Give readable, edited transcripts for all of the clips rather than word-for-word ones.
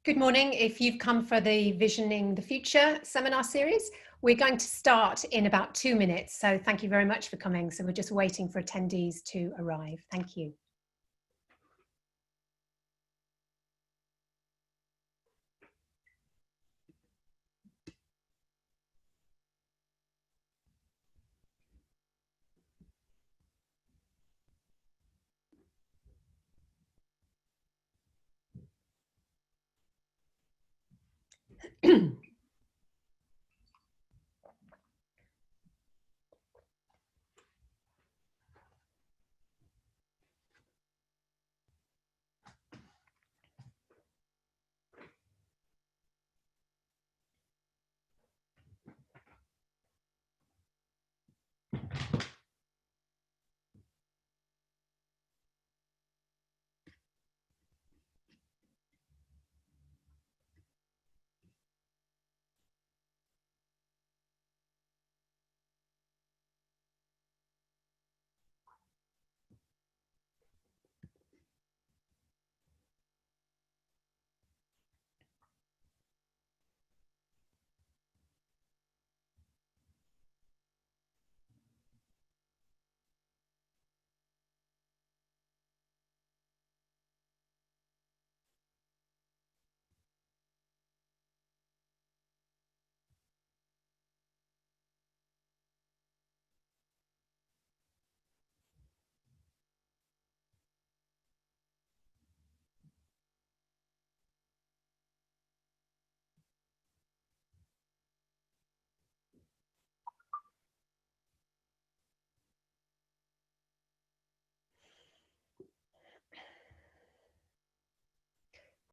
Good morning. If you've come for the Visioning the Future seminar series, we're going to start in about 2 minutes. So thank you very much for coming. So we're just waiting for attendees to arrive. Thank you.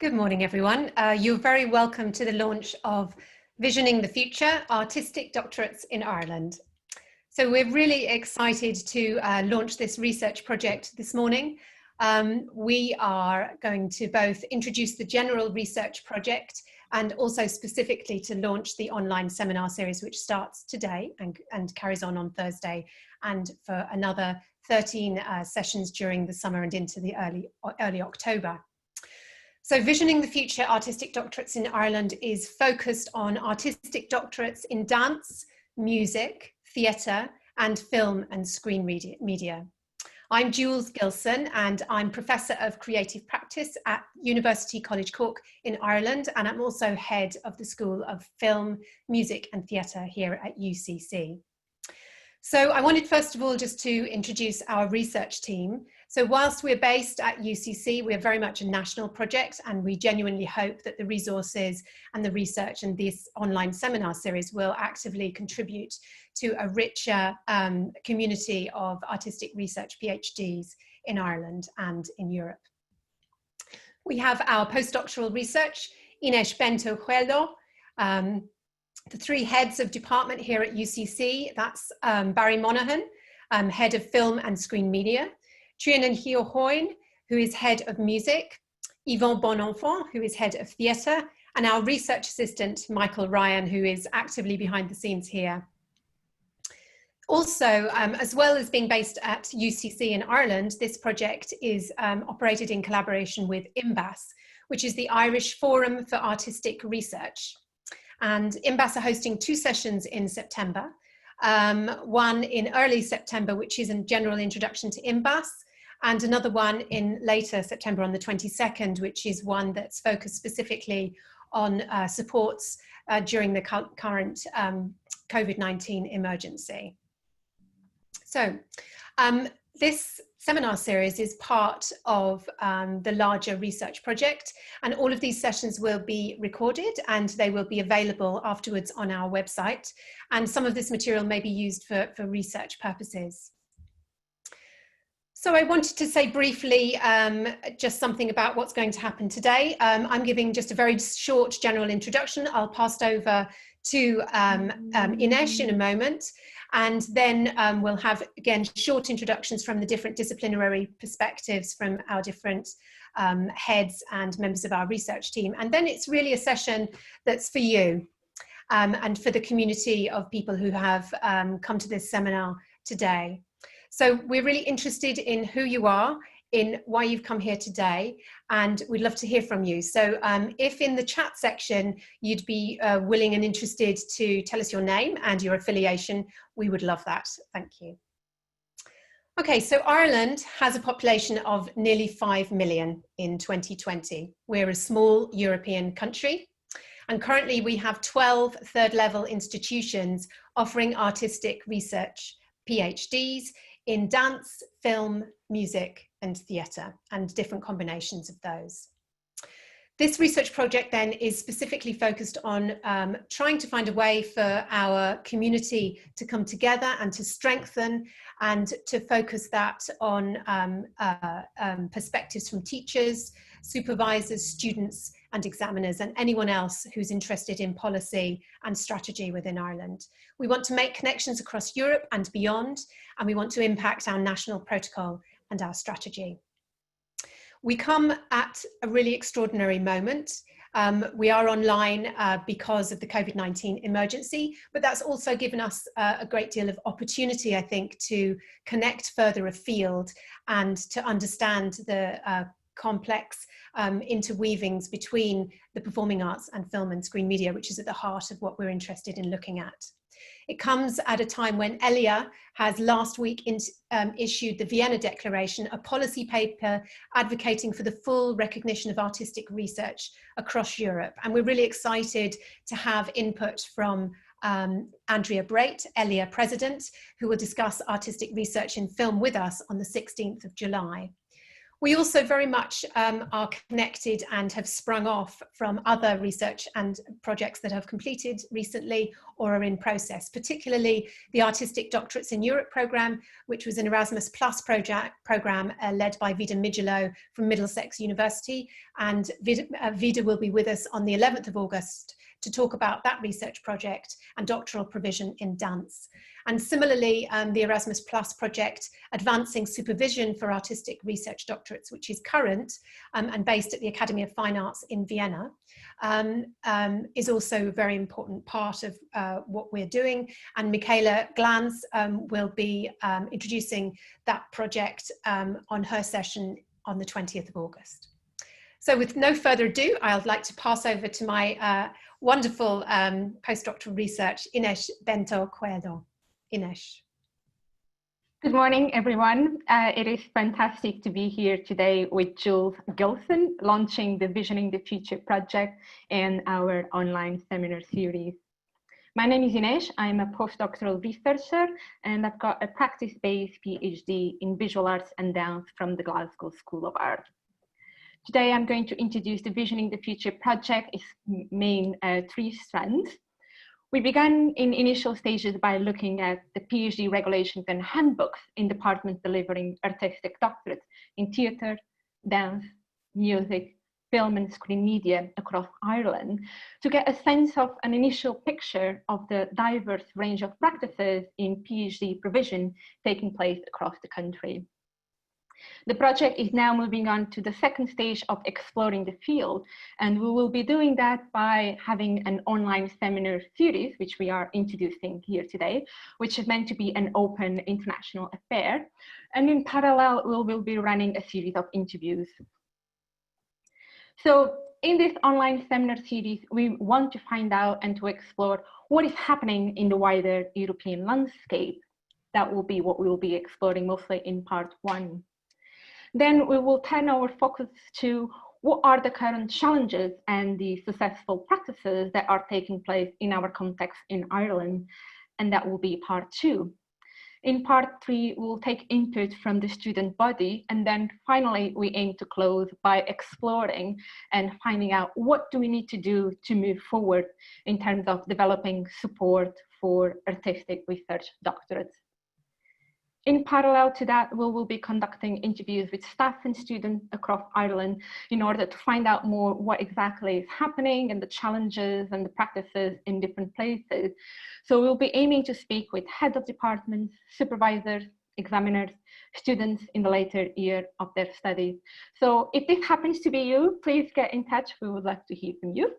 Good morning, everyone. You're very welcome to the launch of Visioning the Future, Artistic Doctorates in Ireland. So we're really excited to launch this research project this morning. We are going to both introduce the general research project and also specifically to launch the online seminar series, which starts today and carries on Thursday, and for another 13 sessions during the summer and into the early October. So Visioning the Future Artistic Doctorates in Ireland is focused on artistic doctorates in dance, music, theatre, and film and screen media. I'm Jules Gilson, and I'm Professor of Creative Practice at University College Cork in Ireland, and I'm also head of the School of Film, Music and Theatre here at UCC. So I wanted first of all just to introduce our research team. So whilst we're based at UCC, we're very much a national project, and we genuinely hope that the resources and the research and this online seminar series will actively contribute to a richer community of artistic research PhDs in Ireland and in Europe. We have our postdoctoral research, Inés Bento Coelho, the three heads of department here at UCC. That's Barry Monaghan, head of film and screen media, Trianan Hio-Hoyne, who is head of music, Yvon Bonenfant, who is head of theatre, and our research assistant, Michael Ryan, who is actively behind the scenes here. Also, as well as being based at UCC in Ireland, this project is operated in collaboration with IMBAS, which is the Irish Forum for Artistic Research. And IMBAS are hosting 2 sessions in September, one in early September, which is a general introduction to IMBAS, and another one in later September on the 22nd, which is one that's focused specifically on supports during the current COVID-19 emergency. So this seminar series is part of the larger research project, and all of these sessions will be recorded and they will be available afterwards on our website, and some of this material may be used for research purposes. So I wanted to say briefly just something about what's going to happen today. I'm giving just a very short general introduction. I'll pass over to Inés in a moment, and then we'll have, again, short introductions from the different disciplinary perspectives from our different heads and members of our research team. And then it's really a session that's for you and for the community of people who have come to this seminar today. So we're really interested in who you are, in why you've come here today, and we'd love to hear from you. So if in the chat section you'd be willing and interested to tell us your name and your affiliation, we would love that. Thank you. Okay, so Ireland has a population of nearly 5 million in 2020. We're a small European country, and currently we have 12 third-level institutions offering artistic research PhDs in dance, film, music, and theatre, and different combinations of those. This research project then is specifically focused on trying to find a way for our community to come together and to strengthen, and to focus that on perspectives from teachers, supervisors, students and examiners, and anyone else who's interested in policy and strategy within Ireland. We want to make connections across Europe and beyond, and we want to impact our national protocol and our strategy. We come at a really extraordinary moment. We are online because of the COVID-19 emergency, but that's also given us a great deal of opportunity, I think, to connect further afield and to understand the complex interweavings between the performing arts and film and screen media, which is at the heart of what we're interested in looking at. It comes at a time when ELIA has last week issued the Vienna Declaration, a policy paper advocating for the full recognition of artistic research across Europe. And we're really excited to have input from Andrea Breit, ELIA President, who will discuss artistic research in film with us on the 16th of July. We also very much are connected and have sprung off from other research and projects that have completed recently or are in process, particularly the Artistic Doctorates in Europe programme, which was an Erasmus Plus programme led by Vida Migelo from Middlesex University. And Vida will be with us on the 11th of August to talk about that research project and doctoral provision in dance. And similarly, the Erasmus Plus project, Advancing Supervision for Artistic Research Doctorates, which is current and based at the Academy of Fine Arts in Vienna, is also a very important part of what we're doing. And Michaela Glantz will be introducing that project on her session on the 20th of August. So with no further ado, I'd like to pass over to my wonderful postdoctoral research, Ines Bento Coelho. Ines. Good morning, everyone. It is fantastic to be here today with Jules Gilson, launching the Visioning the Future project and our online seminar series. My name is Ines. I'm a postdoctoral researcher, and I've got a practice-based PhD in visual arts and dance from the Glasgow School of Art. Today, I'm going to introduce the Visioning the Future project, its main three strands. We began in initial stages by looking at the PhD regulations and handbooks in departments delivering artistic doctorates in theatre, dance, music, film and screen media across Ireland to get a sense of an initial picture of the diverse range of practices in PhD provision taking place across the country. The project is now moving on to the second stage of exploring the field, and we will be doing that by having an online seminar series, which we are introducing here today, which is meant to be an open international affair. And in parallel, we will be running a series of interviews. So in this online seminar series, we want to find out and to explore what is happening in the wider European landscape. That will be what we will be exploring mostly in part one. Then we will turn our focus to what are the current challenges and the successful practices that are taking place in our context in Ireland, and that will be part two. In part three, we'll take input from the student body, and then finally we aim to close by exploring and finding out what do we need to do to move forward in terms of developing support for artistic research doctorates. In parallel to that, we will be conducting interviews with staff and students across Ireland in order to find out more what exactly is happening and the challenges and the practices in different places. So we'll be aiming to speak with heads of departments, supervisors, examiners, students in the later year of their studies. So if this happens to be you, please get in touch. We would like to hear from you.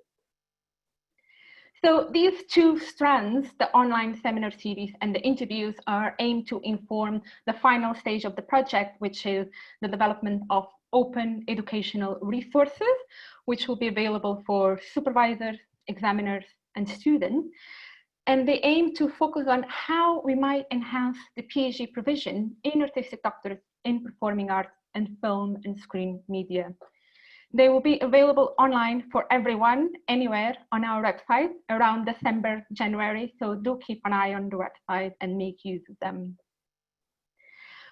So these two strands, the online seminar series and the interviews, are aimed to inform the final stage of the project, which is the development of open educational resources, which will be available for supervisors, examiners, and students. And they aim to focus on how we might enhance the PhD provision in artistic doctorates in performing arts and film and screen media. They will be available online for everyone, anywhere on our website around December, January. So do keep an eye on the website and make use of them.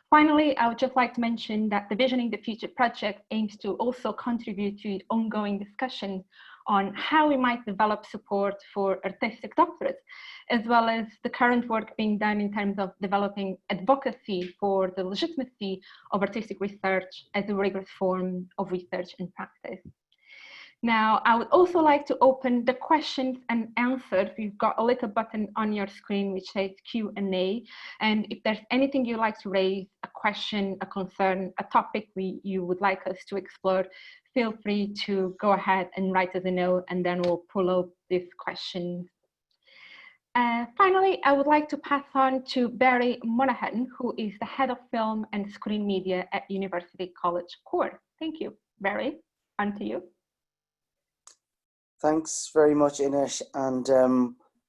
Finally, I would just like to mention that the Visioning the Future project aims to also contribute to ongoing discussion on how we might develop support for artistic doctorates, as well as the current work being done in terms of developing advocacy for the legitimacy of artistic research as a rigorous form of research and practice. Now, I would also like to open the questions and answers. You've got a little button on your screen which says Q&A. And if there's anything you'd like to raise, a question, a concern, a topic you would like us to explore, feel free to go ahead and write us a note, and then we'll pull up these questions. Finally, I would like to pass on to Barry Monaghan, who is the head of film and screen media at University College Cork. Thank you. Barry, on to you. Thanks very much, Ines, and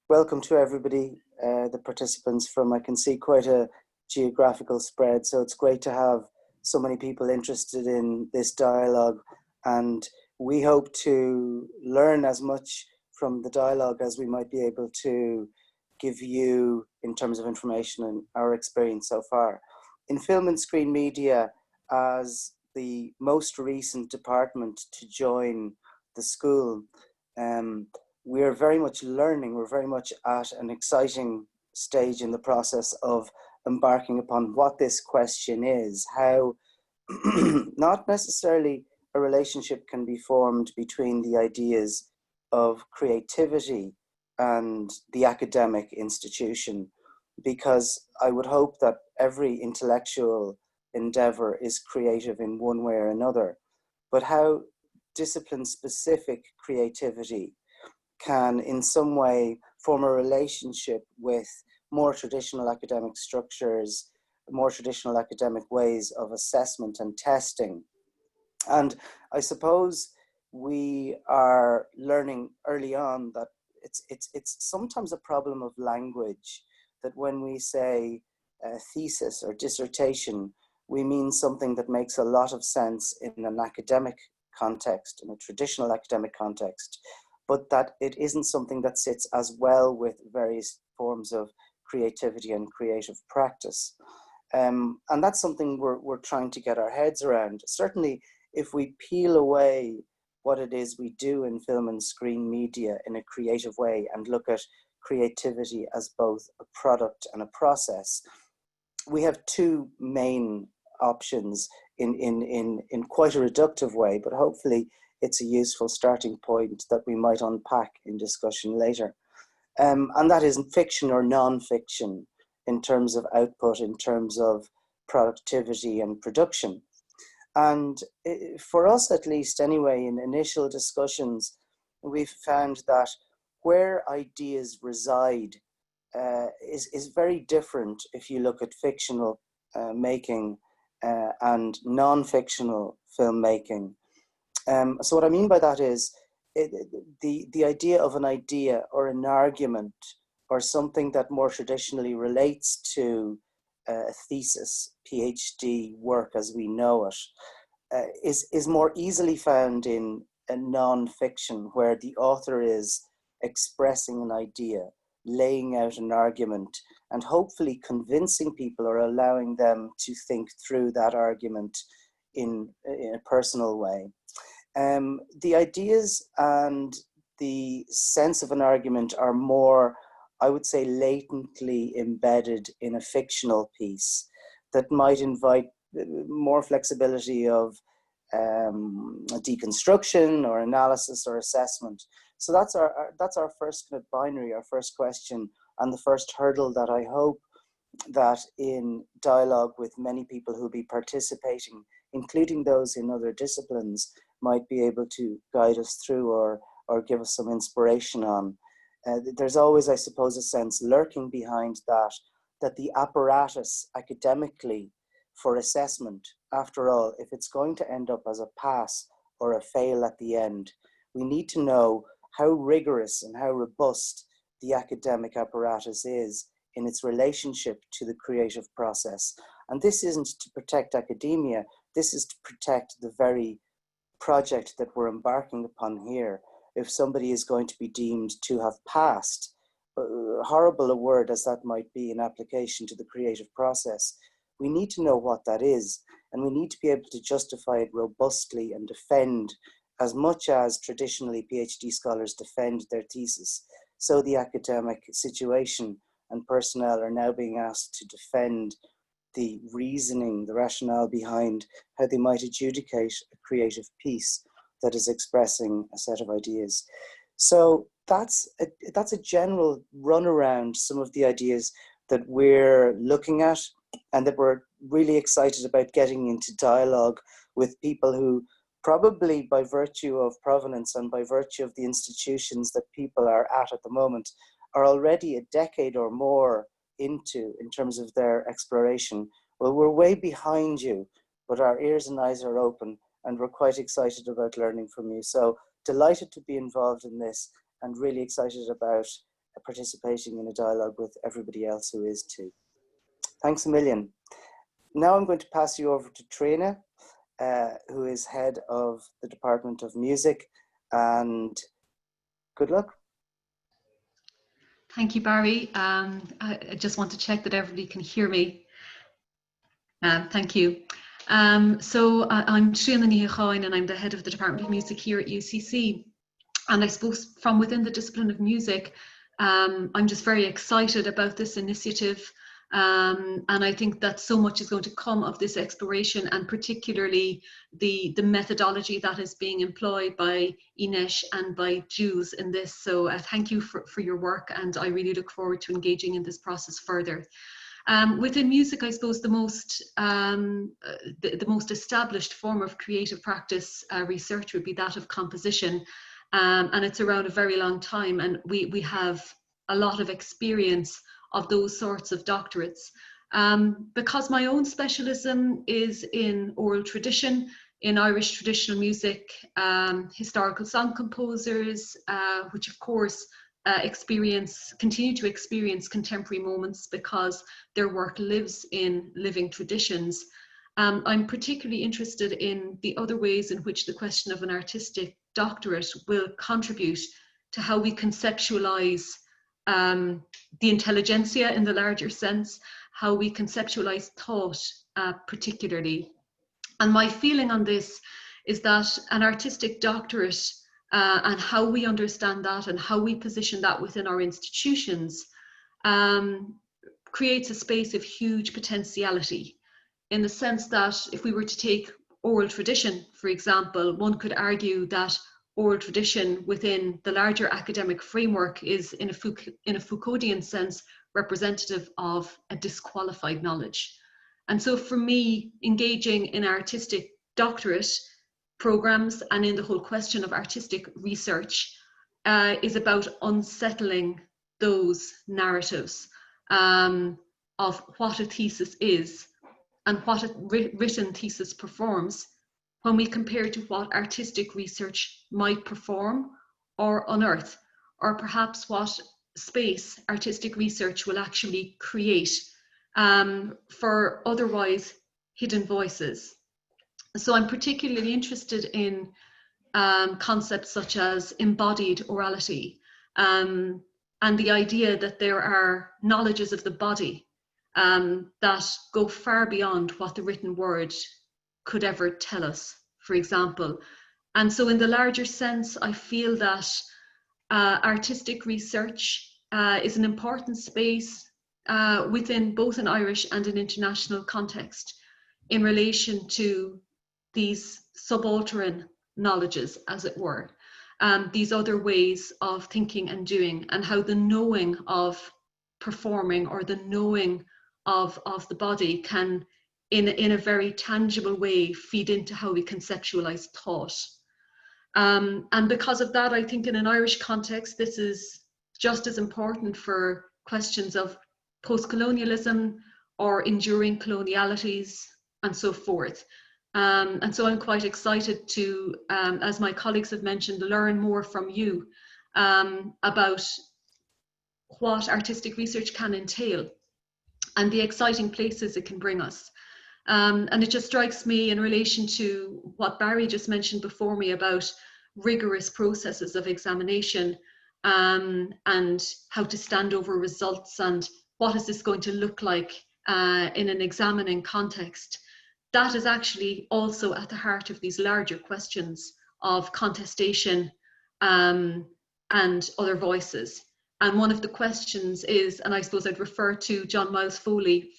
welcome to everybody, the participants from, I can see, quite a geographical spread, so it's great to have so many people interested in this dialogue, and we hope to learn as much from the dialogue as we might be able to give you in terms of information and our experience so far. In film and screen media, as the most recent department to join the school, we're very much learning, we're very much at an exciting stage in the process of embarking upon what this question is, how not necessarily a relationship can be formed between the ideas of creativity and the academic institution, because I would hope that every intellectual endeavor is creative in one way or another, but how discipline-specific creativity can in some way form a relationship with more traditional academic structures, more traditional academic ways of assessment and testing. And I suppose we are learning early on that it's sometimes a problem of language, that when we say thesis or dissertation, we mean something that makes a lot of sense in an academic context, in a traditional academic context, but that it isn't something that sits as well with various forms of creativity and creative practice. And that's something we're trying to get our heads around. Certainly, if we peel away what it is we do in film and screen media in a creative way and look at creativity as both a product and a process, we have two main options in quite a reductive way, but hopefully it's a useful starting point that we might unpack in discussion later. And that is fiction or non-fiction in terms of output, in terms of productivity and production. And for us, at least anyway, in initial discussions, we've found that where ideas reside is very different if you look at fictional making and non-fictional filmmaking. So what I mean by that is the idea of an idea or an argument or something that more traditionally relates to a thesis, PhD work as we know it, is more easily found in a non-fiction, where the author is expressing an idea, laying out an argument, and hopefully convincing people or allowing them to think through that argument in a personal way. The ideas and the sense of an argument are more, I would say, latently embedded in a fictional piece that might invite more flexibility of deconstruction or analysis or assessment. So that's our first kind of binary, our first question, and the first hurdle that I hope that in dialogue with many people who'll be participating, including those in other disciplines, might be able to guide us through or give us some inspiration on. there's always, I suppose, a sense lurking behind that the apparatus academically for assessment, after all, if it's going to end up as a pass or a fail at the end, we need to know how rigorous and how robust the academic apparatus is in its relationship to the creative process. And this isn't to protect academia, this is to protect the very project that we're embarking upon here. If somebody is going to be deemed to have passed, horrible a word as that might be in application to the creative process, we need to know what that is, and we need to be able to justify it robustly and defend as much as traditionally PhD scholars defend their thesis. So the academic situation and personnel are now being asked to defend the reasoning, the rationale behind how they might adjudicate a creative piece that is expressing a set of ideas. So that's a general run around some of the ideas that we're looking at, and that we're really excited about getting into dialogue with people who probably by virtue of provenance and by virtue of the institutions that people are at the moment are already a decade or more into in terms of their exploration. Well, we're way behind you, but our ears and eyes are open, and we're quite excited about learning from you. So delighted to be involved in this, and really excited about participating in a dialogue with everybody else who is too. Thanks a million. Now I'm going to pass you over to Trina, who is head of the Department of Music, and good luck. Thank you, Barry. I just want to check that everybody can hear me. Thank you. So I'm Trina Nihachain, and I'm the head of the Department of Music here at UCC. And I suppose from within the discipline of music, I'm just very excited about this initiative. And I think that so much is going to come of this exploration, and particularly the methodology that is being employed by Ines and by Jules in this. So thank you for your work, and I really look forward to engaging in this process further. Within music, I suppose the most established form of creative practice research would be that of composition. And it's around a very long time, and we have a lot of experience of those sorts of doctorates. Because my own specialism is in oral tradition, in Irish traditional music, historical song composers, which of course continue to experience contemporary moments because their work lives in living traditions. I'm particularly interested in the other ways in which the question of an artistic doctorate will contribute to how we conceptualize the intelligentsia in the larger sense, how we conceptualize thought particularly. And my feeling on this is that an artistic doctorate and how we understand that and how we position that within our institutions creates a space of huge potentiality, in the sense that if we were to take oral tradition, for example, one could argue that oral tradition within the larger academic framework is, in a Foucauldian sense, representative of a disqualified knowledge. And so for me, engaging in artistic doctorate programs and in the whole question of artistic research is about unsettling those narratives of what a thesis is and what a written thesis performs, when we compare to what artistic research might perform or unearth, or perhaps what space artistic research will actually create for otherwise hidden voices. So I'm particularly interested in concepts such as embodied orality and the idea that there are knowledges of the body that go far beyond what the written word could ever tell us, for example. And so in the larger sense, I feel that artistic research is an important space within both an Irish and an international context in relation to these subaltern knowledges, as it were, these other ways of thinking and doing, and how the knowing of performing or the knowing of the body can in a very tangible way feed into how we conceptualize thought. And because of that, I think in an Irish context, this is just as important for questions of post-colonialism or enduring colonialities and so forth. And so I'm quite excited to, as my colleagues have mentioned, learn more from you about what artistic research can entail and the exciting places it can bring us. And it just strikes me in relation to what Barry just mentioned before me about rigorous processes of examination and how to stand over results and what is this going to look like in an examining context. That is actually also at the heart of these larger questions of contestation and other voices. And one of the questions is, and I suppose I'd refer to John Miles Foley,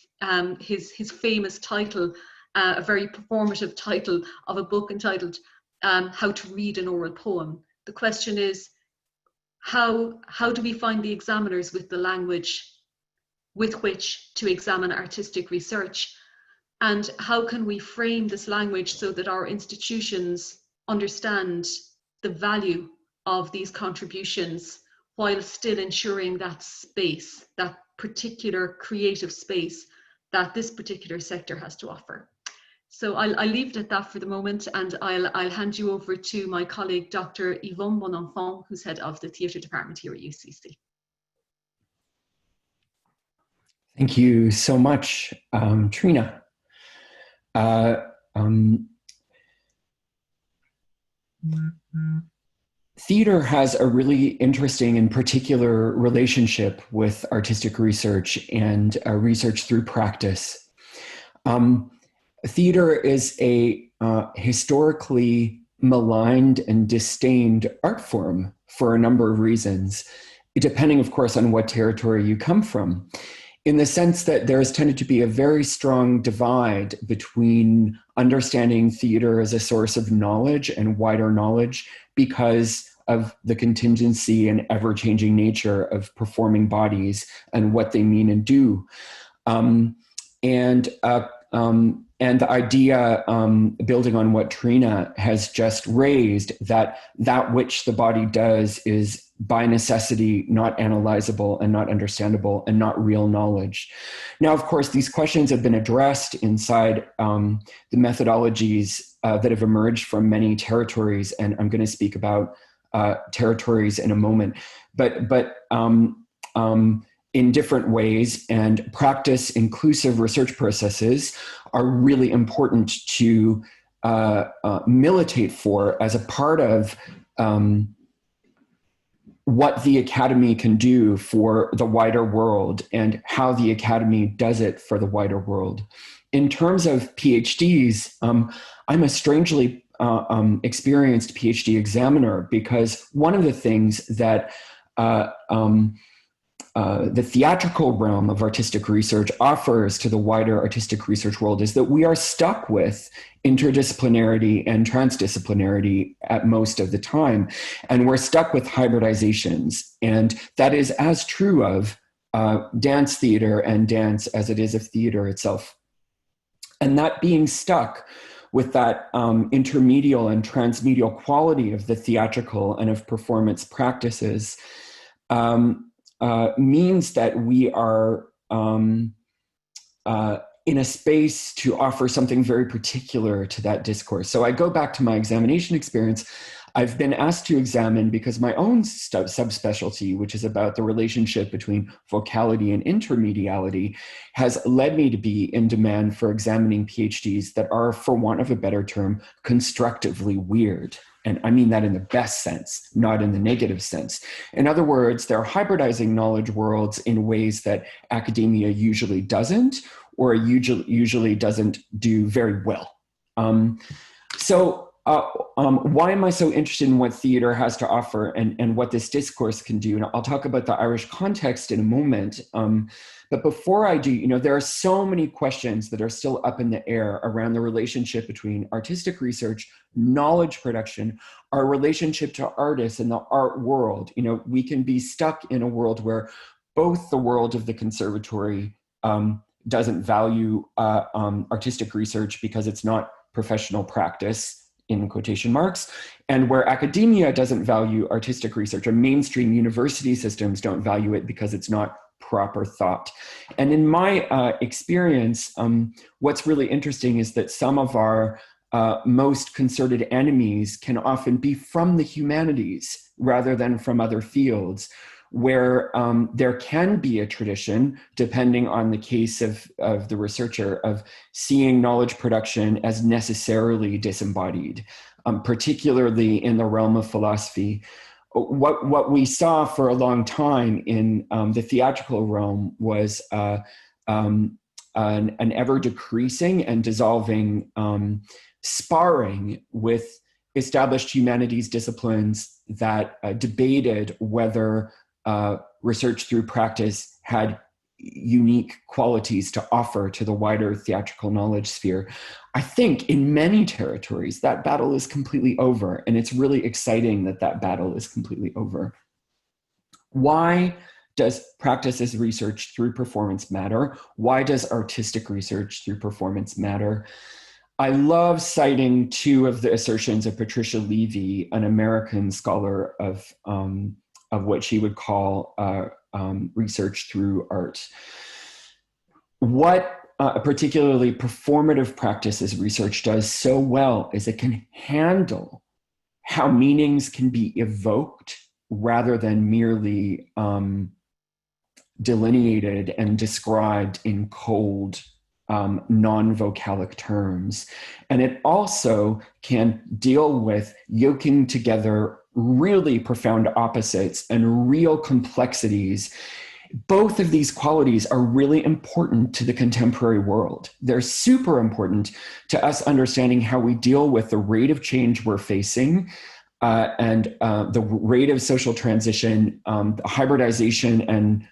his famous title, a very performative title of a book entitled How to Read an Oral Poem. The question is, how do we find the examiners with the language with which to examine artistic research? And how can we frame this language so that our institutions understand the value of these contributions while still ensuring that space, that particular creative space that this particular sector has to offer? So I'll leave it at that for the moment, and I'll hand you over to my colleague, Dr. Yvonne Bonenfant, who's head of the theatre department here at UCC. Thank you so much, Trina. Theater has a really interesting and particular relationship with artistic research and research through practice. Theater is a historically maligned and disdained art form for a number of reasons, depending, of course, on what territory you come from, in the sense that there has tended to be a very strong divide between understanding theater as a source of knowledge and wider knowledge because of the contingency and ever-changing nature of performing bodies and what they mean and do. And the idea, building on what Trina has just raised, that which the body does is by necessity not analyzable and not understandable and not real knowledge. Now, of course, these questions have been addressed inside the methodologies that have emerged from many territories, and I'm going to speak about territories in a moment. But in different ways, and practice inclusive research processes are really important to militate for as a part of what the Academy can do for the wider world and how the Academy does it for the wider world. In terms of PhDs, I'm a strangely experienced PhD examiner, because one of the things that the theatrical realm of artistic research offers to the wider artistic research world is that we are stuck with interdisciplinarity and transdisciplinarity at most of the time. And we're stuck with hybridizations. And that is as true of dance theater and dance as it is of theater itself. And that being stuck with that intermedial and transmedial quality of the theatrical and of performance practices means that we are in a space to offer something very particular to that discourse. So I go back to my examination experience. I've been asked to examine, because my own subspecialty, which is about the relationship between vocality and intermediality, has led me to be in demand for examining PhDs that are, for want of a better term, constructively weird. And I mean that in the best sense, not in the negative sense. In other words, they're hybridizing knowledge worlds in ways that academia usually doesn't, or usually doesn't do very well. Why am I so interested in what theater has to offer and what this discourse can do? And I'll talk about the Irish context in a moment. But before I do, there are so many questions that are still up in the air around the relationship between artistic research, knowledge production, our relationship to artists and the art world. We can be stuck in a world where both the world of the conservatory doesn't value artistic research because it's not professional practice, in quotation marks, and where academia doesn't value artistic research, or mainstream university systems don't value it because it's not proper thought. And in my experience, what's really interesting is that some of our most concerted enemies can often be from the humanities rather than from other fields, where there can be a tradition, depending on the case of the researcher, of seeing knowledge production as necessarily disembodied, particularly in the realm of philosophy. What we saw for a long time in the theatrical realm was an ever-decreasing and dissolving sparring with established humanities disciplines that debated whether research through practice had unique qualities to offer to the wider theatrical knowledge sphere. I think in many territories that battle is completely over, and it's really exciting that that battle is completely over. Why does practice as research through performance matter? Why does artistic research through performance matter? I love citing two of the assertions of Patricia Levy, an American scholar of what she would call research through art. What particularly performative practice as research does so well is it can handle how meanings can be evoked rather than merely delineated and described in cold, non-vocalic terms. And it also can deal with yoking together really profound opposites and real complexities. Both of these qualities are really important to the contemporary world. They're super important to us understanding how we deal with the rate of change we're facing and the rate of social transition, hybridization and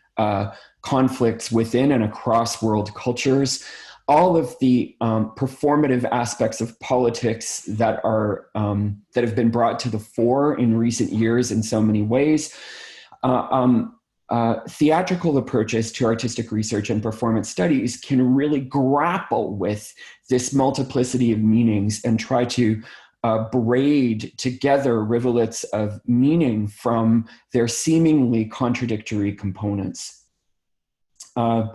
conflicts within and across world cultures, all of the performative aspects of politics that are that have been brought to the fore in recent years in so many ways. Theatrical approaches to artistic research and performance studies can really grapple with this multiplicity of meanings and try to braid together rivulets of meaning from their seemingly contradictory components. I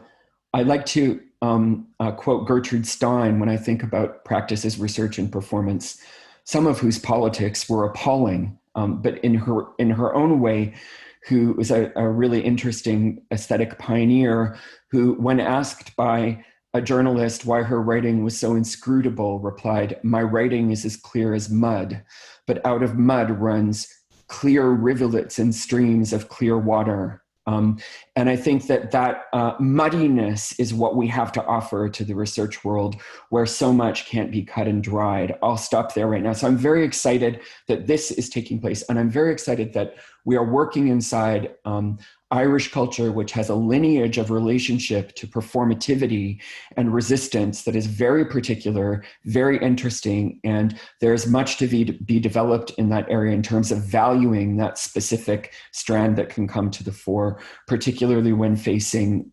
like to quote Gertrude Stein when I think about practice as research and performance, some of whose politics were appalling, but in her own way, who was a really interesting aesthetic pioneer who, when asked by a journalist why her writing was so inscrutable, replied, "My writing is as clear as mud, but out of mud runs clear rivulets and streams of clear water." And I think that muddiness is what we have to offer to the research world, where so much can't be cut and dried. I'll stop there right now. So I'm very excited that this is taking place, and I'm very excited that we are working inside Irish culture, which has a lineage of relationship to performativity and resistance that is very particular, very interesting, and there's much to be developed in that area in terms of valuing that specific strand that can come to the fore, particularly when facing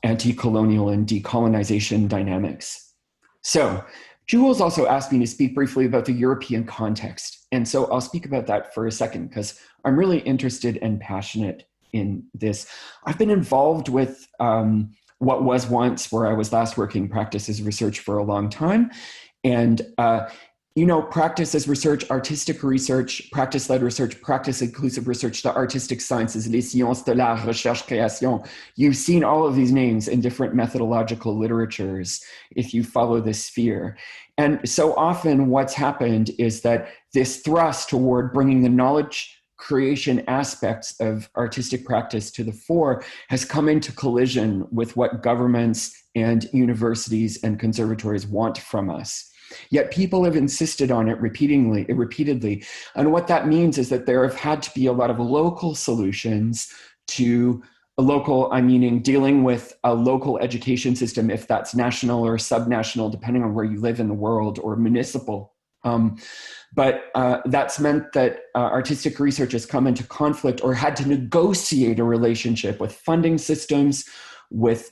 anti-colonial and decolonization dynamics. So, Jules also asked me to speak briefly about the European context. And so I'll speak about that for a second because I'm really interested and passionate in this. I've been involved with what was once where I was last working practice as research for a long time. And, practice as research, artistic research, practice-led research, practice-inclusive research, the artistic sciences, les sciences de l'art, recherche, création. You've seen all of these names in different methodological literatures if you follow this sphere. And so often what's happened is that this thrust toward bringing the knowledge creation aspects of artistic practice to the fore has come into collision with what governments and universities and conservatories want from us. Yet people have insisted on it repeatedly. And what that means is that there have had to be a lot of local solutions to dealing with a local education system, if that's national or subnational, depending on where you live in the world, or municipal. But that's meant that artistic research has come into conflict or had to negotiate a relationship with funding systems, with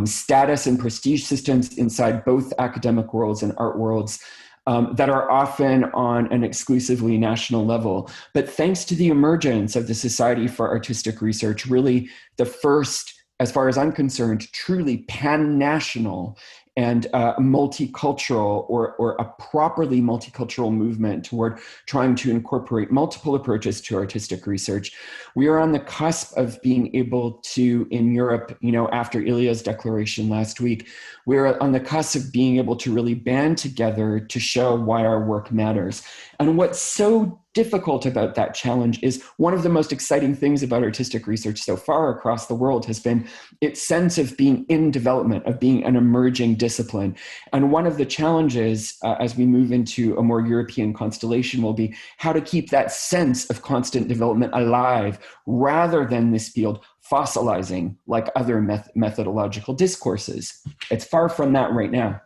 status and prestige systems inside both academic worlds and art worlds that are often on an exclusively national level. But thanks to the emergence of the Society for Artistic Research, really the first, as far as I'm concerned, truly pan-national and multicultural or a properly multicultural movement toward trying to incorporate multiple approaches to artistic research. We are on the cusp of being able to, in Europe, after Ilya's declaration last week, we're on the cusp of being able to really band together to show why our work matters. And what's so difficult about that challenge is one of the most exciting things about artistic research so far across the world has been its sense of being in development, of being an emerging discipline. And one of the challenges as we move into a more European constellation will be how to keep that sense of constant development alive rather than this field fossilizing like other methodological discourses. It's far from that right now.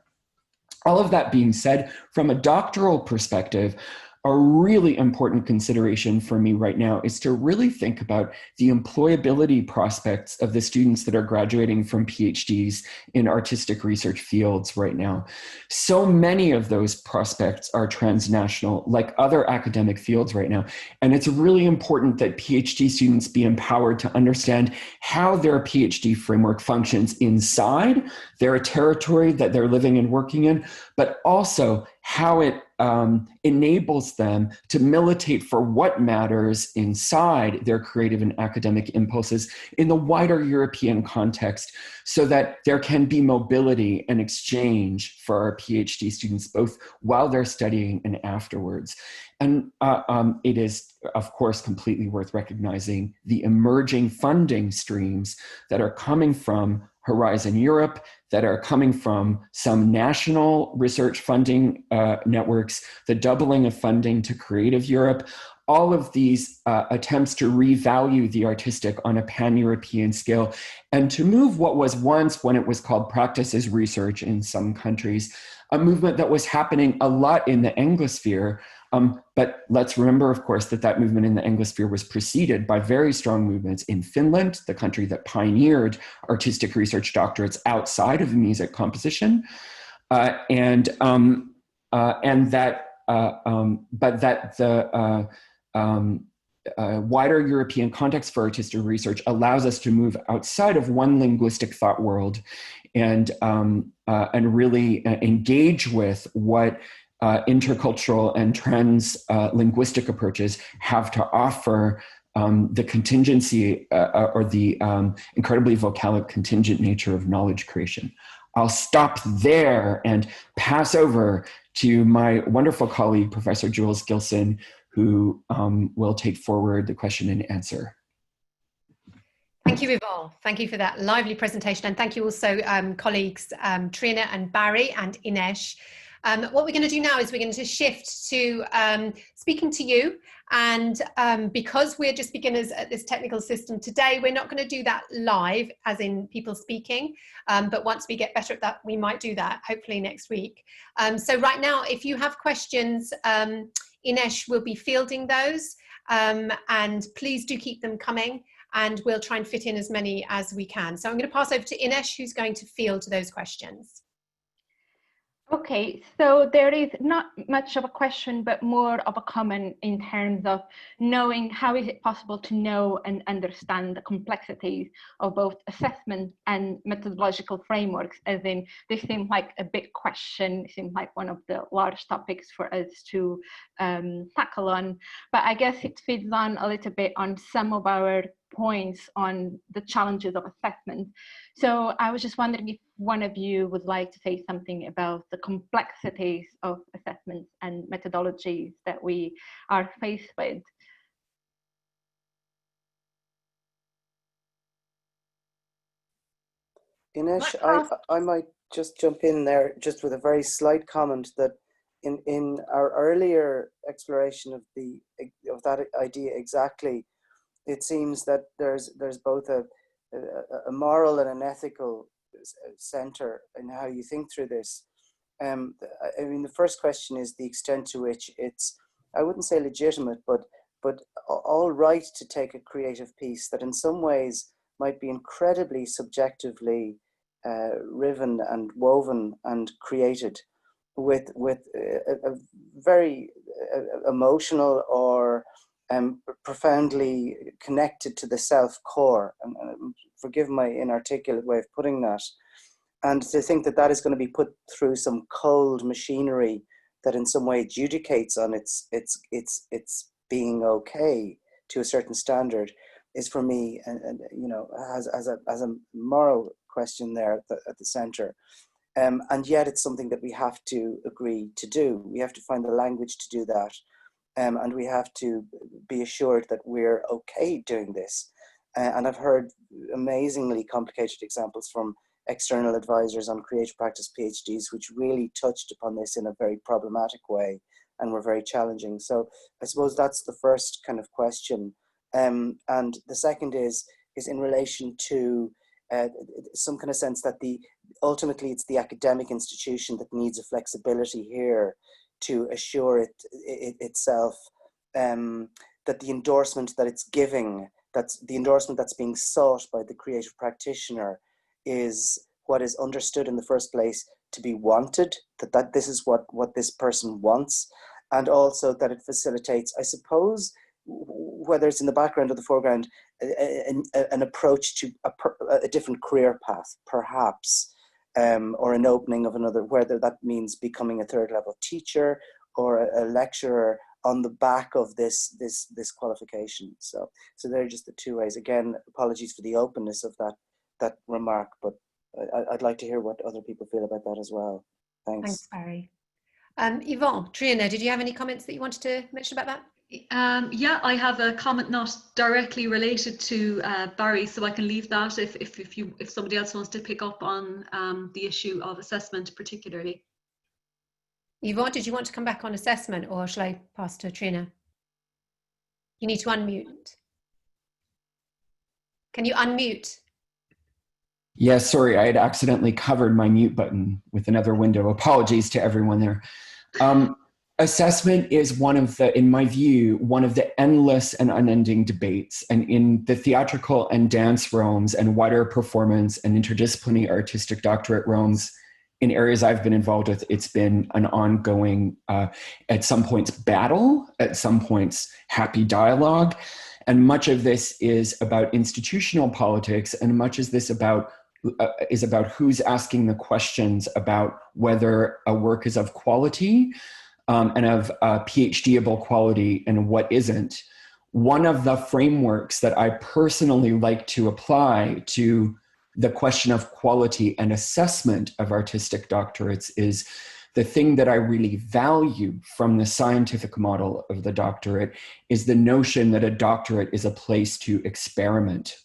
All of that being said, from a doctoral perspective, a really important consideration for me right now is to really think about the employability prospects of the students that are graduating from PhDs in artistic research fields right now. So many of those prospects are transnational, like other academic fields right now. And it's really important that PhD students be empowered to understand how their PhD framework functions inside their territory that they're living and working in, but also how it enables them to militate for what matters inside their creative and academic impulses in the wider European context, so that there can be mobility and exchange for our PhD students, both while they're studying and afterwards. And it is, of course, completely worth recognizing the emerging funding streams that are coming from Horizon Europe, that are coming from some national research funding networks, the doubling of funding to Creative Europe, all of these attempts to revalue the artistic on a pan-European scale and to move what was once, when it was called practice as research in some countries, a movement that was happening a lot in the Anglosphere. But let's remember, of course, that movement in the Anglosphere was preceded by very strong movements in Finland, the country that pioneered artistic research doctorates outside of music composition, but that the wider European context for artistic research allows us to move outside of one linguistic thought world and really engage with what intercultural and trans-linguistic approaches have to offer the contingency or the incredibly vocalic contingent nature of knowledge creation. I'll stop there and pass over to my wonderful colleague, Professor Jules Gilson, who will take forward the question and answer. Thank you, Yvonne. Thank you for that lively presentation. And thank you also, colleagues Trina and Barry and Inesh. What we're going to do now is we're going to shift to speaking to you. And because we're just beginners at this technical system today, we're not going to do that live, as in people speaking. But once we get better at that, we might do that, hopefully next week. So right now, if you have questions, Inesh will be fielding those. And please do keep them coming. And we'll try and fit in as many as we can. So I'm going to pass over to Inesh, who's going to field those questions. Okay, so there is not much of a question, but more of a comment in terms of knowing how is it possible to know and understand the complexities of both assessment and methodological frameworks, as in this seems like a big question, it seems like one of the large topics for us to tackle on, but I guess it feeds on a little bit on some of our points on the challenges of assessment. So I was just wondering if one of you would like to say something about the complexities of assessments and methodologies that we are faced with. Inesh, I might just jump in there just with a very slight comment that in our earlier exploration of that idea exactly, it seems that there's both a moral and an ethical center in how you think through this. I mean, the first question is the extent to which it's, I wouldn't say legitimate, but all right to take a creative piece that in some ways might be incredibly subjectively riven and woven and created with a very emotional or profoundly connected to the self core. And forgive my inarticulate way of putting that. And to think that that is going to be put through some cold machinery that in some way adjudicates on its being okay to a certain standard is for me, and you know, as a moral question there at the center. And yet it's something that we have to agree to do. We have to find the language to do that. And we have to be assured that we're okay doing this. And I've heard amazingly complicated examples from external advisors on creative practice PhDs, which really touched upon this in a very problematic way and were very challenging. So I suppose that's the first kind of question. And the second is in relation to some kind of sense that ultimately it's the academic institution that needs a flexibility here to assure itself that the endorsement that it's giving, that's the endorsement that's being sought by the creative practitioner, is what is understood in the first place to be wanted, that this is what this person wants, and also that it facilitates, I suppose, whether it's in the background or the foreground, an approach to a different career path, perhaps, or an opening of another, whether that means becoming a third level teacher or a lecturer on the back of this qualification. So they're just the two ways. Again, apologies for the openness of that remark, but I'd like to hear what other people feel about that as well. Thanks. Thanks, Barry. Yvonne, Trina, did you have any comments that you wanted to mention about that? Yeah, I have a comment not directly related to Barry, so I can leave that if somebody else wants to pick up on the issue of assessment particularly. Yvonne, did you want to come back on assessment, or shall I pass to Trina? You need to unmute. Can you unmute? Yeah, sorry, I had accidentally covered my mute button with another window. Apologies to everyone there. Assessment is in my view, one of the endless and unending debates. And in the theatrical and dance realms and wider performance and interdisciplinary artistic doctorate realms, in areas I've been involved with, it's been an ongoing, at some points, battle, at some points, happy dialogue. And much of this is about institutional politics, and much of this is about who's asking the questions about whether a work is of quality and of PhD-able quality and what isn't. One of the frameworks that I personally like to apply to the question of quality and assessment of artistic doctorates is the thing that I really value from the scientific model of the doctorate is the notion that a doctorate is a place to experiment.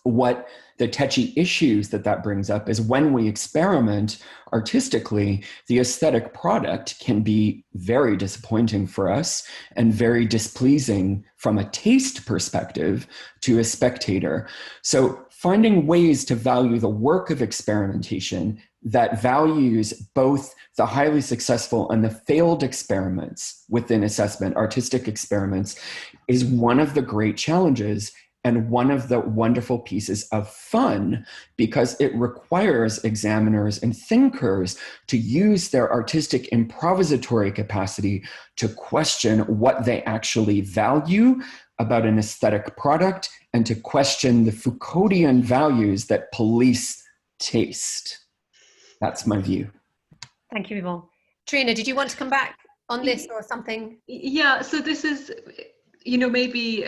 What the touchy issues that brings up is when we experiment artistically, the aesthetic product can be very disappointing for us and very displeasing from a taste perspective to a spectator. So finding ways to value the work of experimentation that values both the highly successful and the failed experiments within assessment, artistic experiments, is one of the great challenges and one of the wonderful pieces of fun, because it requires examiners and thinkers to use their artistic improvisatory capacity to question what they actually value about an aesthetic product and to question the Foucauldian values that police taste. That's my view. Thank you, Yvonne. Trina, did you want to come back on this or something? Yeah, so this is, you know, maybe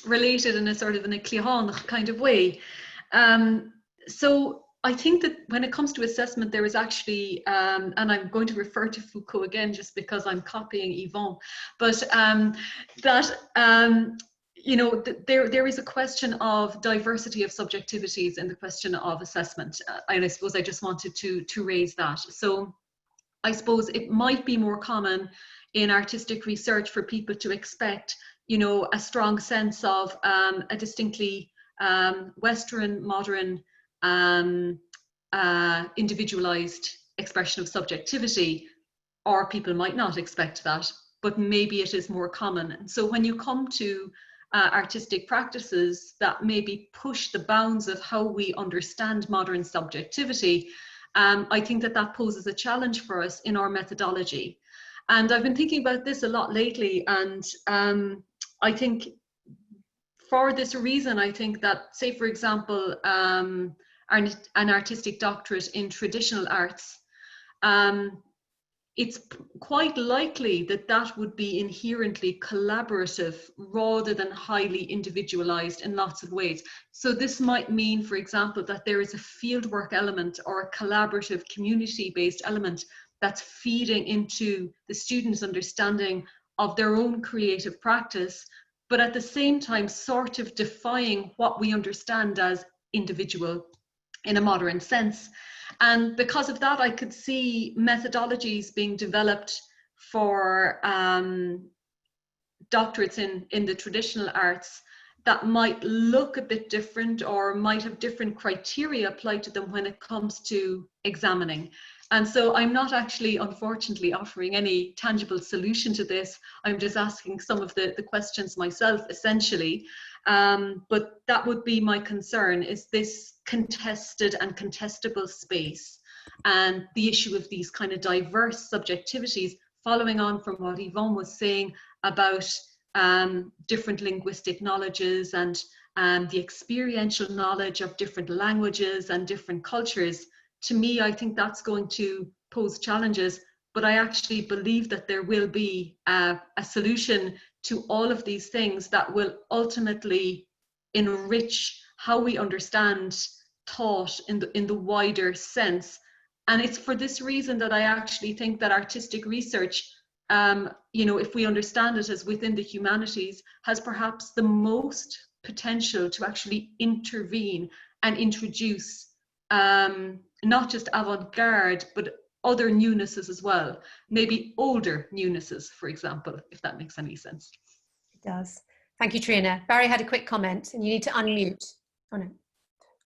related in a sort of in a client kind of way. So I think that when it comes to assessment, there is actually, and I'm going to refer to Foucault again, just because I'm copying Yvonne, but you know, there is a question of diversity of subjectivities in the question of assessment. And I suppose I just wanted to raise that. So I suppose it might be more common in artistic research for people to expect, you know, a strong sense of a distinctly Western, modern, individualized expression of subjectivity, or people might not expect that, but maybe it is more common. And so when you come to artistic practices that maybe push the bounds of how we understand modern subjectivity, I think that that poses a challenge for us in our methodology. And I've been thinking about this a lot lately, and I think for this reason, I think that, say, for example, an artistic doctorate in traditional arts, it's quite likely that that would be inherently collaborative rather than highly individualized in lots of ways. So this might mean, for example, that there is a fieldwork element or a collaborative community-based element that's feeding into the students' understanding of their own creative practice, but at the same time sort of defying what we understand as individual in a modern sense. And because of that, I could see methodologies being developed for doctorates in the traditional arts that might look a bit different or might have different criteria applied to them when it comes to examining. And so I'm not actually, unfortunately, offering any tangible solution to this. I'm just asking some of the questions myself, essentially. But that would be my concern, is this contested and contestable space and the issue of these kind of diverse subjectivities, following on from what Yvonne was saying about different linguistic knowledges and the experiential knowledge of different languages and different cultures. To me, I think that's going to pose challenges, but I actually believe that there will be a solution to all of these things that will ultimately enrich how we understand thought in the wider sense. And it's for this reason that I actually think that artistic research, if we understand it as within the humanities, has perhaps the most potential to actually intervene and introduce not just avant-garde, but other newnesses as well, maybe older newnesses, for example, if that makes any sense. It does. Thank you, Trina. Barry had a quick comment, and you need to unmute. Oh, no.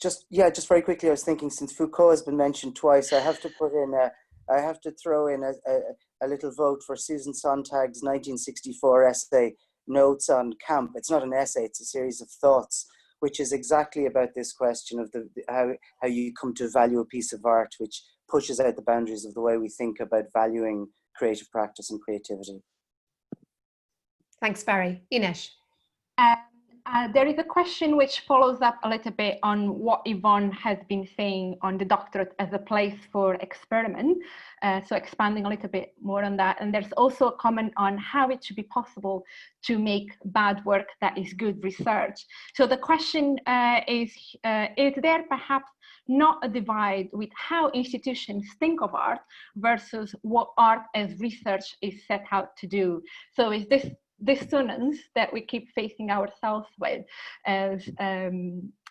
Just very quickly, I was thinking, since Foucault has been mentioned twice, I have to throw in a little vote for Susan Sontag's 1964 essay, Notes on Camp. It's not an essay, it's a series of thoughts, which is exactly about this question of how you come to value a piece of art, which pushes out the boundaries of the way we think about valuing creative practice and creativity. Thanks, Barry. Ines. There is a question which follows up a little bit on what Yvonne has been saying on the doctorate as a place for experiment. So expanding a little bit more on that. And there's also a comment on how it should be possible to make bad work that is good research. So the question is there perhaps not a divide with how institutions think of art versus what art as research is set out to do? So is this dissonance that we keep facing ourselves with as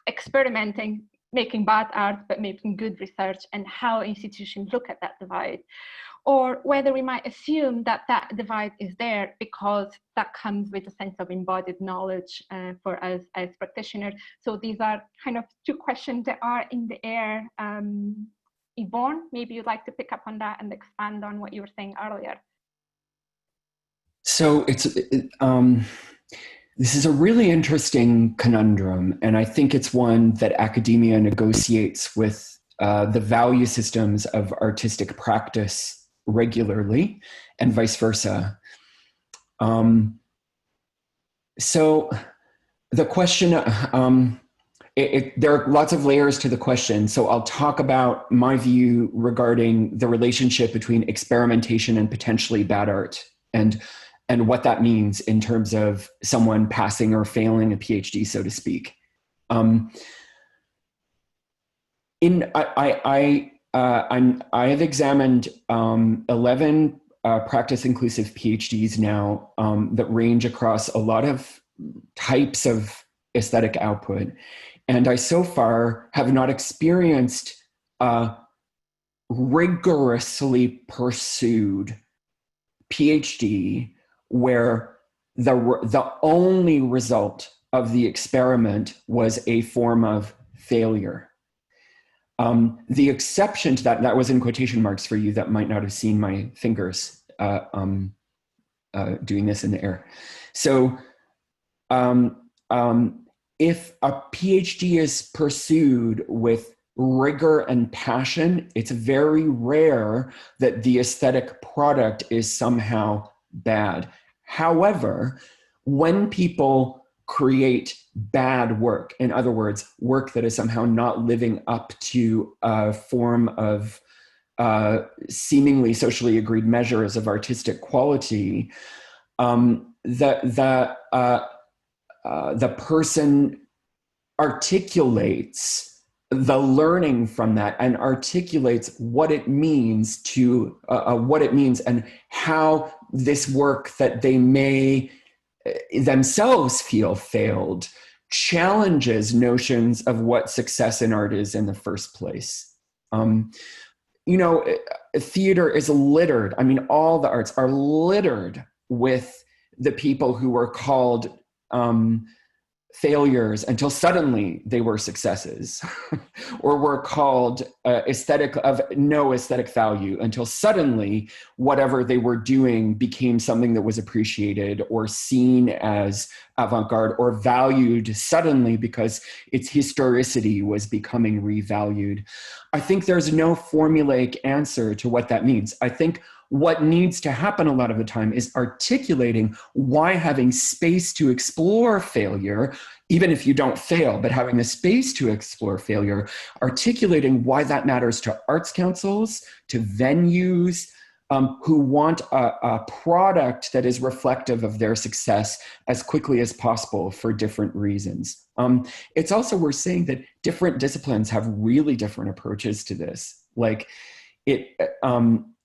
experimenting, making bad art, but making good research, and how institutions look at that divide? Or whether we might assume that that divide is there because that comes with a sense of embodied knowledge for us as practitioners. So these are kind of two questions that are in the air. Yvonne, maybe you'd like to pick up on that and expand on what you were saying earlier. So this is a really interesting conundrum, and I think it's one that academia negotiates with the value systems of artistic practice regularly, and vice versa. So the question, there are lots of layers to the question. So I'll talk about my view regarding the relationship between experimentation and potentially bad art, and what that means in terms of someone passing or failing a PhD, so to speak. I have examined 11 practice inclusive PhDs now that range across a lot of types of aesthetic output. And I so far have not experienced a rigorously pursued PhD where the only result of the experiment was a form of failure. The exception to that was in quotation marks for you that might not have seen my fingers doing this in the air. So if a PhD is pursued with rigor and passion, it's very rare that the aesthetic product is somehow bad. However, when people create bad work, in other words, work that is somehow not living up to a form of seemingly socially agreed measures of artistic quality, the person articulates the learning from that and articulates what it means to what it means and how this work that they may themselves feel failed challenges notions of what success in art is in the first place. Theater is littered. I mean, all the arts are littered with the people who were called failures until suddenly they were successes, or were called aesthetic of no aesthetic value until suddenly whatever they were doing became something that was appreciated or seen as avant-garde or valued suddenly because its historicity was becoming revalued. I think there's no formulaic answer to what that means. I think what needs to happen a lot of the time is articulating why having space to explore failure, even if you don't fail, but having the space to explore failure, articulating why that matters to arts councils, to venues, who want a product that is reflective of their success as quickly as possible for different reasons. It's also worth saying that different disciplines have really different approaches to this.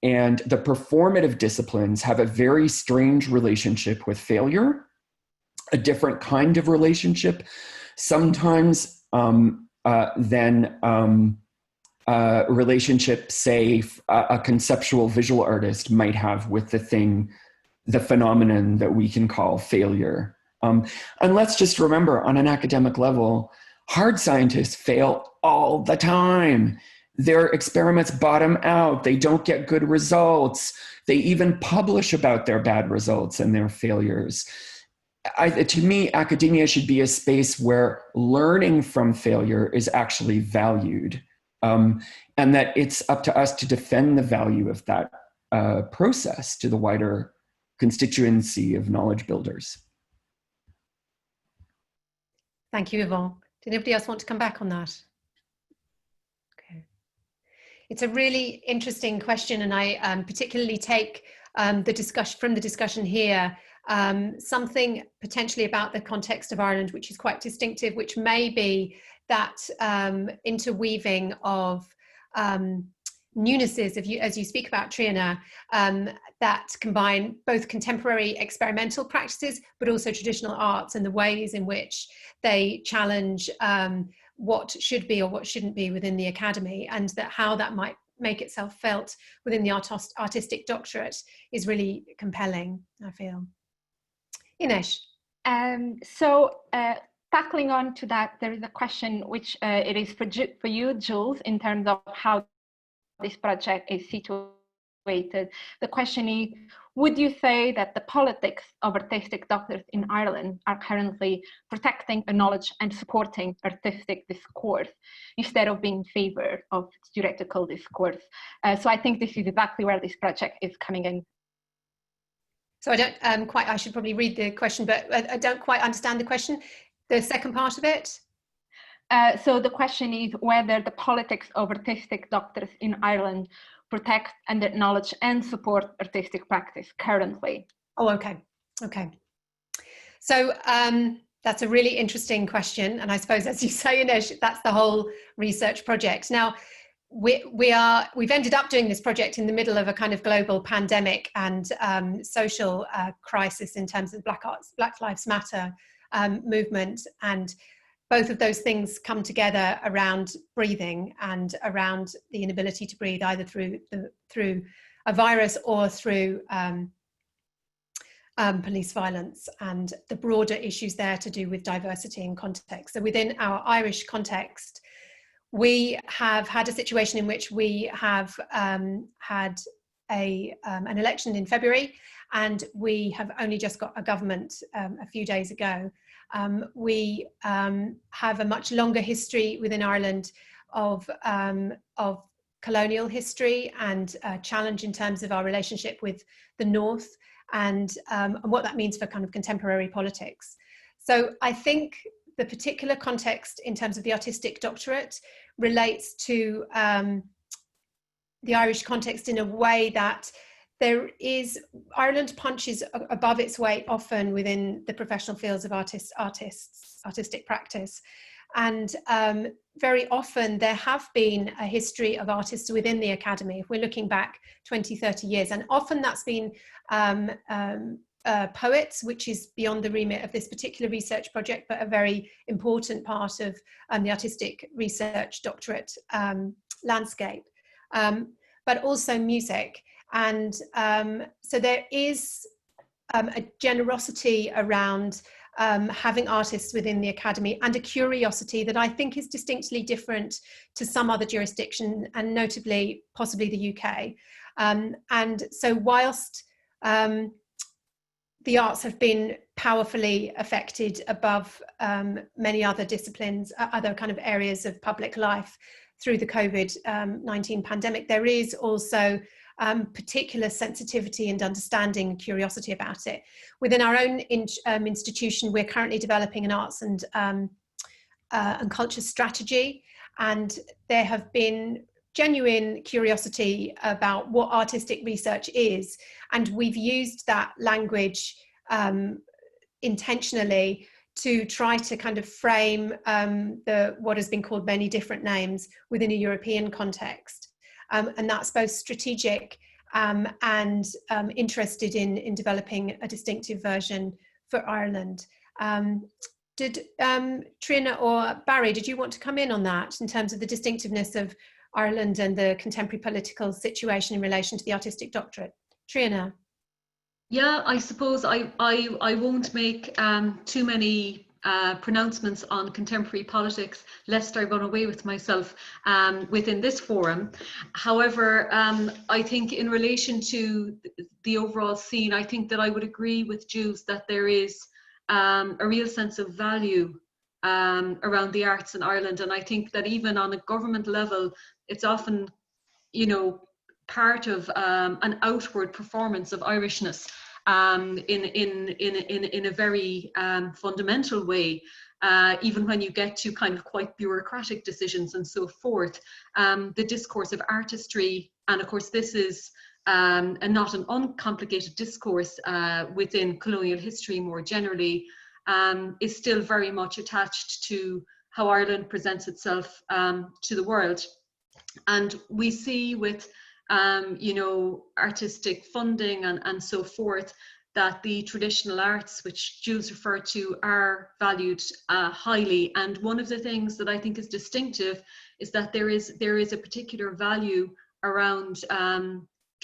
And the performative disciplines have a very strange relationship with failure, a different kind of relationship, sometimes than relationship, say, a conceptual visual artist might have with the phenomenon that we can call failure. And let's just remember, on an academic level, hard scientists fail all the time. Their experiments bottom out. They don't get good results. They even publish about their bad results and their failures. To me, academia should be a space where learning from failure is actually valued, and that it's up to us to defend the value of that process to the wider constituency of knowledge builders. Thank you, Yvonne. Did anybody else want to come back on that? It's a really interesting question, and I particularly take from the discussion here something potentially about the context of Ireland, which is quite distinctive, which may be that interweaving of neunesses, as you speak about, Triana, that combine both contemporary experimental practices, but also traditional arts and the ways in which they challenge what should be or what shouldn't be within the academy, and that how that might make itself felt within the artistic doctorate is really compelling, I feel. Ines. Tackling on to that, there is a question which it is for you, Jules, in terms of how this project is situated. The question is, would you say that the politics of artistic doctorates in Ireland are currently protecting, acknowledge and supporting artistic discourse instead of being in favor of theoretical discourse? So I think this is exactly where this project is coming in. So I don't I should probably read the question, but I don't quite understand the question. The second part of it? So the question is whether the politics of artistic doctorates in Ireland protect and acknowledge and support artistic practice currently. Oh, okay. So that's a really interesting question. And I suppose, as you say, Ines, that's the whole research project. Now, we've ended up doing this project in the middle of a kind of global pandemic and social crisis in terms of Black Lives Matter movement, and both of those things come together around breathing and around the inability to breathe, either through a virus or through police violence, and the broader issues there to do with diversity and context. So within our Irish context, we have had a situation in which we have had an election in February, and we have only just got a government a few days ago. We have a much longer history within Ireland of colonial history and a challenge in terms of our relationship with the North and what that means for kind of contemporary politics. So I think the particular context in terms of the Artistic Doctorate relates to the Irish context in a way that Ireland punches above its weight often within the professional fields of artistic practice. And very often there have been a history of artists within the academy, if we're looking back 20, 30 years. And often that's been poets, which is beyond the remit of this particular research project, but a very important part of the artistic research doctorate landscape, but also music. And so there is a generosity around having artists within the academy, and a curiosity that I think is distinctly different to some other jurisdiction, and notably possibly the UK. And so whilst the arts have been powerfully affected above many other disciplines, other kind of areas of public life through the COVID-19 pandemic, there is also particular sensitivity and understanding and curiosity about it. Within our own institution, we're currently developing an arts and culture strategy, and there have been genuine curiosity about what artistic research is, and we've used that language intentionally to try to kind of frame what has been called many different names within a European context. And that's both strategic and interested in developing a distinctive version for Ireland. Did Trina or Barry, did you want to come in on that in terms of the distinctiveness of Ireland and the contemporary political situation in relation to the Artistic Doctorate? Trina? Yeah, I suppose I won't make too many pronouncements on contemporary politics, lest I run away with myself within this forum. However, I think in relation to the overall scene, I think that I would agree with Jules that there is a real sense of value around the arts in Ireland. And I think that even on a government level, it's often, you know, part of an outward performance of Irishness in a very fundamental way, even when you get to kind of quite bureaucratic decisions and so forth. The discourse of artistry, and of course this is not an uncomplicated discourse within colonial history more generally, is still very much attached to how Ireland presents itself to the world. And we see with you know, artistic funding and so forth, that the traditional arts, which Jules referred to, are valued highly. And one of the things that I think is distinctive is that there is a particular value around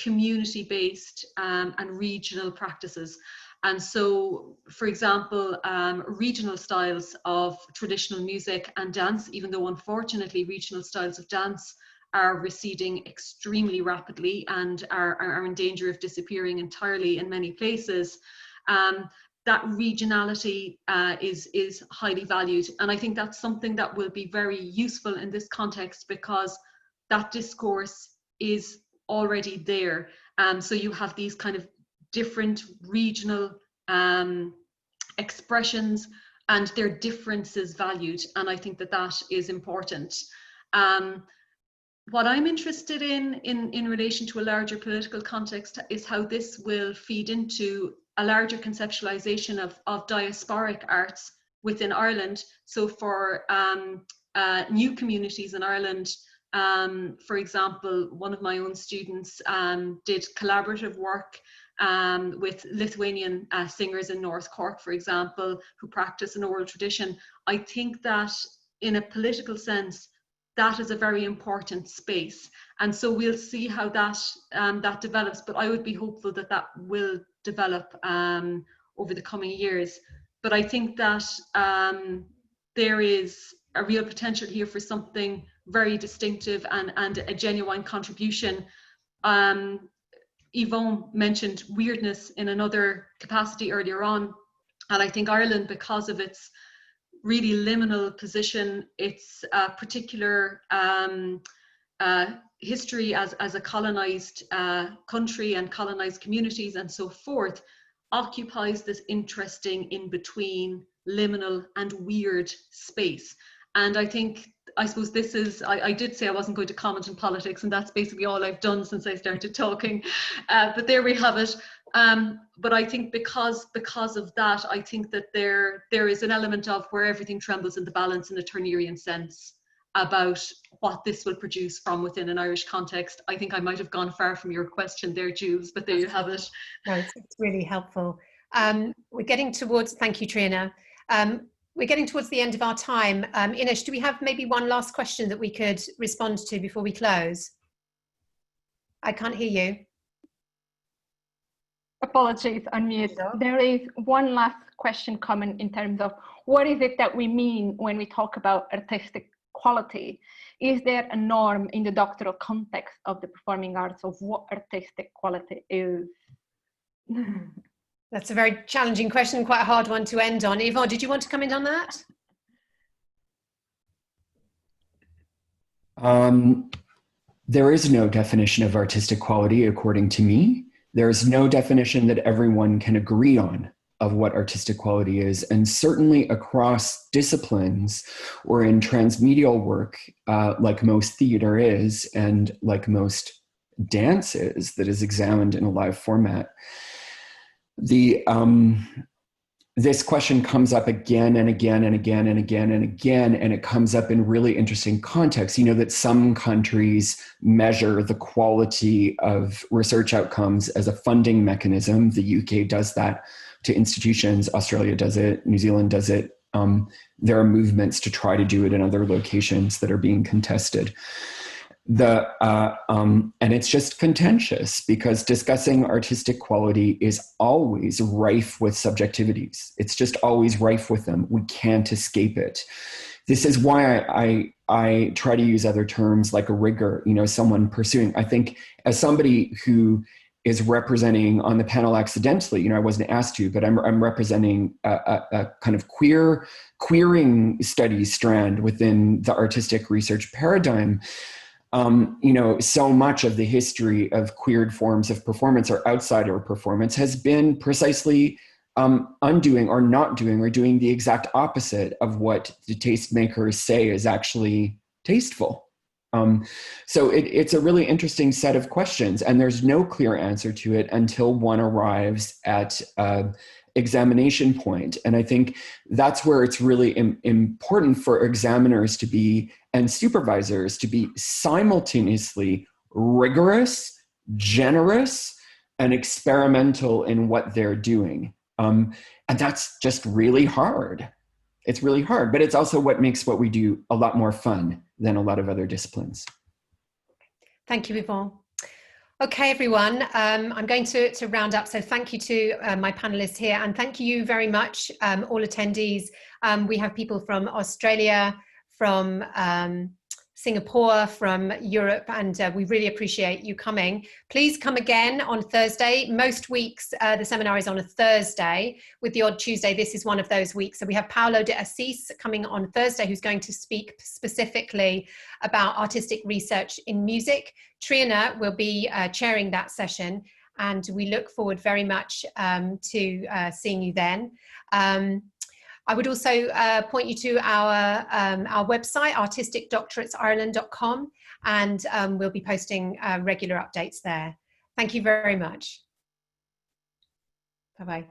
community-based and regional practices. And so, for example, regional styles of traditional music and dance, even though unfortunately regional styles of dance are receding extremely rapidly and are in danger of disappearing entirely in many places, that regionality is highly valued. And I think that's something that will be very useful in this context, because that discourse is already there. So you have these kind of different regional expressions, and their differences valued. And I think that that is important. What I'm interested in relation to a larger political context is how this will feed into a larger conceptualization of diasporic arts within Ireland. So for new communities in Ireland, for example, one of my own students did collaborative work with Lithuanian singers in North Cork, for example, who practice an oral tradition. I think that in a political sense, that is a very important space. And so we'll see how that that develops, but I would be hopeful that that will develop over the coming years. But I think that there is a real potential here for something very distinctive and a genuine contribution. Yvonne mentioned weirdness in another capacity earlier on. And I think Ireland, because of its really liminal position, its particular history as a colonized country and colonized communities and so forth, occupies this interesting in-between liminal and weird space. And I suppose this is, I did say I wasn't going to comment on politics, and that's basically all I've done since I started talking, but there we have it. But I think because of that, I think that there is an element of where everything trembles in the balance in a Turnerian sense about what this will produce from within an Irish context. I think I might have gone far from your question there, Jules, but there you have it. No, it's really helpful. We're getting towards, thank you, Trina. We're getting towards the end of our time. Ines, do we have maybe one last question that we could respond to before we close? I can't hear you. Apologies, unmute. There is one last question coming in terms of what is it that we mean when we talk about artistic quality? Is there a norm in the doctoral context of the performing arts of what artistic quality is? That's a very challenging question, quite a hard one to end on. Yvonne, did you want to comment on that? There is no definition of artistic quality, according to me. There's no definition that everyone can agree on of what artistic quality is. And certainly across disciplines or in transmedial work, like most theater is, and like most dance is that is examined in a live format, this question comes up again and again and again and again and again, and it comes up in really interesting contexts. You know that some countries measure the quality of research outcomes as a funding mechanism. The UK does that to institutions, Australia does it, New Zealand does it. There are movements to try to do it in other locations that are being contested. And it's just contentious because discussing artistic quality is always rife with subjectivities. It's just always rife with them. We can't escape it. This is why I try to use other terms like a rigor, you know, someone pursuing. I think as somebody who is representing on the panel accidentally, you know, I wasn't asked to, but I'm representing a kind of queering studies strand within the artistic research paradigm. You know, so much of the history of queered forms of performance or outsider performance has been precisely undoing or not doing or doing the exact opposite of what the tastemakers say is actually tasteful. So it's a really interesting set of questions, and there's no clear answer to it until one arrives at examination point. And I think that's where it's really important for examiners to be and supervisors to be simultaneously rigorous, generous, and experimental in what they're doing. And that's just really hard. It's really hard, but it's also what makes what we do a lot more fun than a lot of other disciplines. Thank you, Yvonne. Okay, everyone, I'm going to round up. So thank you to my panelists here, and thank you very much, all attendees. We have people from Australia, from Singapore, from Europe, and we really appreciate you coming. Please come again on Thursday. Most weeks the seminar is on a Thursday, with the odd Tuesday. This is one of those weeks. So we have Paolo de Assis coming on Thursday, who's going to speak specifically about artistic research in music. Trina will be chairing that session, and we look forward very much to seeing you then. I would also point you to our website, artisticdoctoratesireland.com, and we'll be posting regular updates there. Thank you very much. Bye-bye.